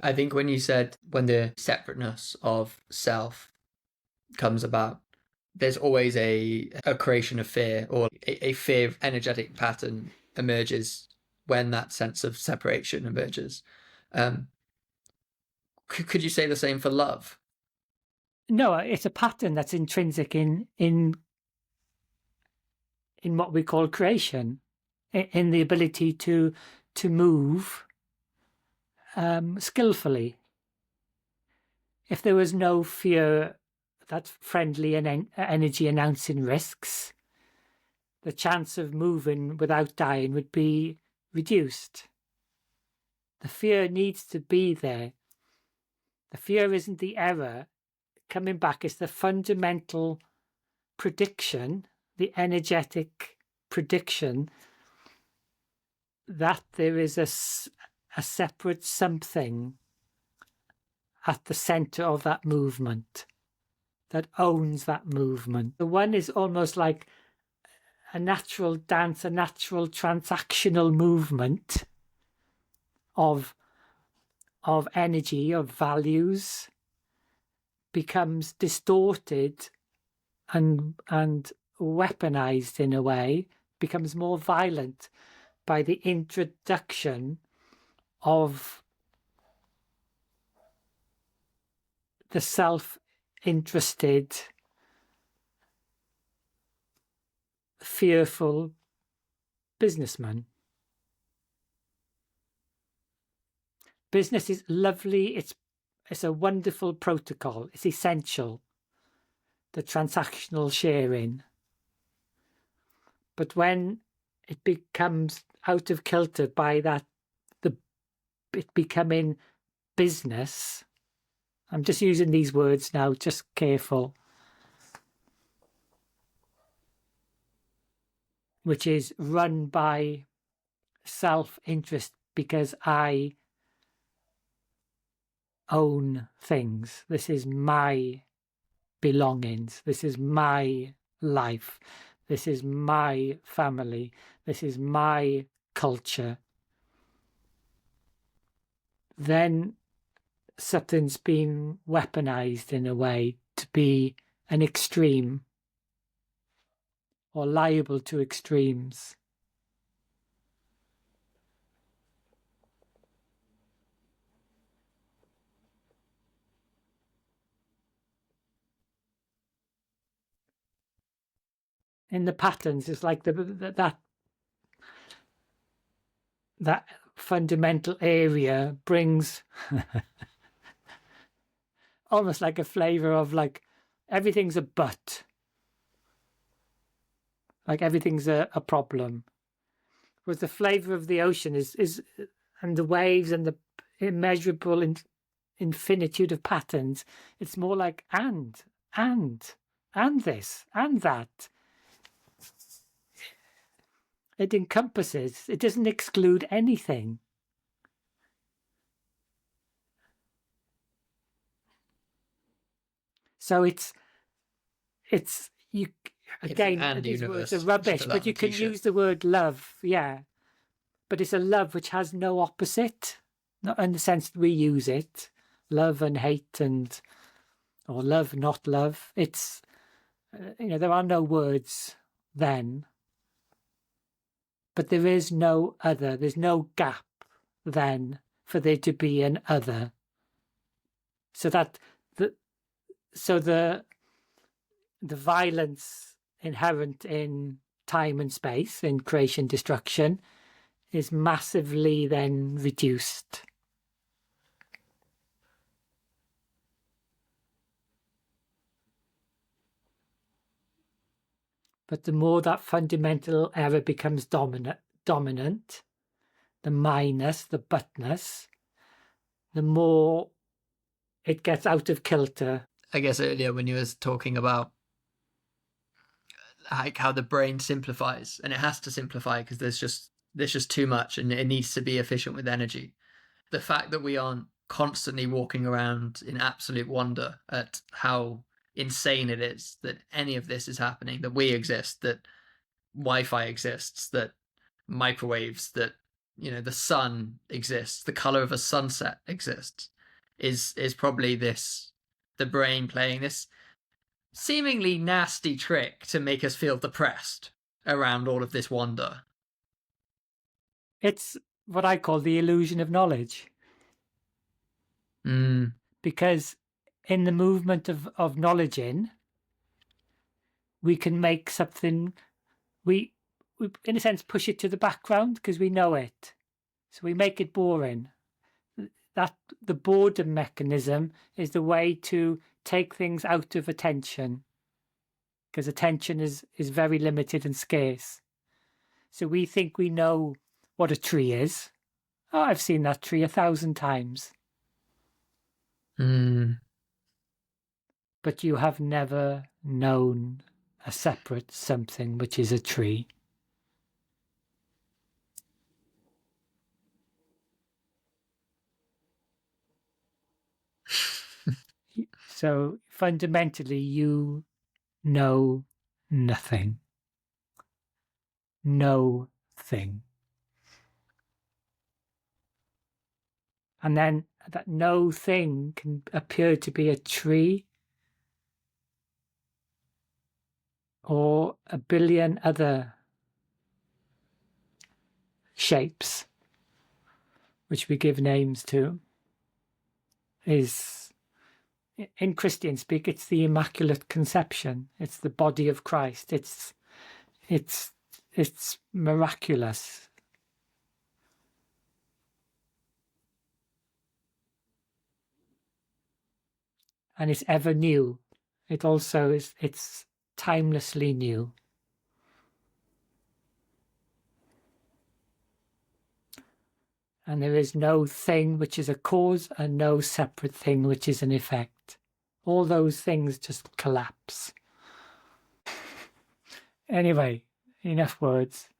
I think when you said when the separateness of self comes about, there's always a creation of fear, or a fear energetic pattern emerges when that sense of separation emerges. Um, could you say the same for love? No, it's a pattern that's intrinsic in what we call creation, in the ability to move skillfully. If there was no fear, that friendly and energy announcing risks, the chance of moving without dying would be reduced. The fear needs to be there. The fear isn't the error. Coming back is the fundamental prediction, the energetic prediction that there is a separate something at the center of that movement that owns that movement. The one is almost like a natural dance, a natural transactional movement of energy, of values, becomes distorted and weaponized in a way, becomes more violent by the introduction of the self-interested, fearful businessman. Business is lovely. It's a wonderful protocol. It's essential. The transactional sharing. But when it becomes out of kilter by that, it becoming business. I'm just using these words now, just careful. Which is run by self-interest because I own things. This is my belongings. This is my life. This is my family. This is my culture. Then something's been weaponized in a way to be an extreme or liable to extremes. In the patterns, it's like that fundamental area brings almost like a flavor of like everything's a but, like everything's a problem. Whereas the flavor of the ocean is and the waves and the immeasurable infinitude of patterns, it's more like and this and that. It encompasses, it doesn't exclude anything. So it's you again, and these universe, words are rubbish, but you can use the word love, yeah. But it's a love which has no opposite, not in the sense that we use it, love and hate or love, not love. It's, there are no words then, but there is no other. There's no gap then for there to be an other. So that the violence inherent in time and space, in creation, destruction, is massively then reduced. But the more that fundamental error becomes dominant, the minus, the butness, the more it gets out of kilter. I guess earlier when you were talking about like how the brain simplifies, and it has to simplify because there's just too much, and it needs to be efficient with energy. The fact that we aren't constantly walking around in absolute wonder at how insane it is that any of this is happening, that we exist, that Wi-Fi exists, that microwaves, that the sun exists, the color of a sunset exists, is probably the brain playing this seemingly nasty trick to make us feel depressed around all of this wonder. It's what I call the illusion of knowledge. Mm. Because in the movement of knowledge we can make something, we in a sense push it to the background because we know it. So we make it boring. That the boredom mechanism is the way to take things out of attention, because attention is very limited and scarce. So we think we know what a tree is. Oh, I've seen that tree 1,000 times. Mm. But you have never known a separate something which is a tree. So fundamentally, you know nothing. No thing. And then that no thing can appear to be a tree or a billion other shapes, which we give names to, is, in Christian speak, it's the Immaculate Conception. It's the body of Christ. It's miraculous. And it's ever new. It also is, it's timelessly new. And there is no thing which is a cause and no separate thing which is an effect. All those things just collapse. Anyway, enough words.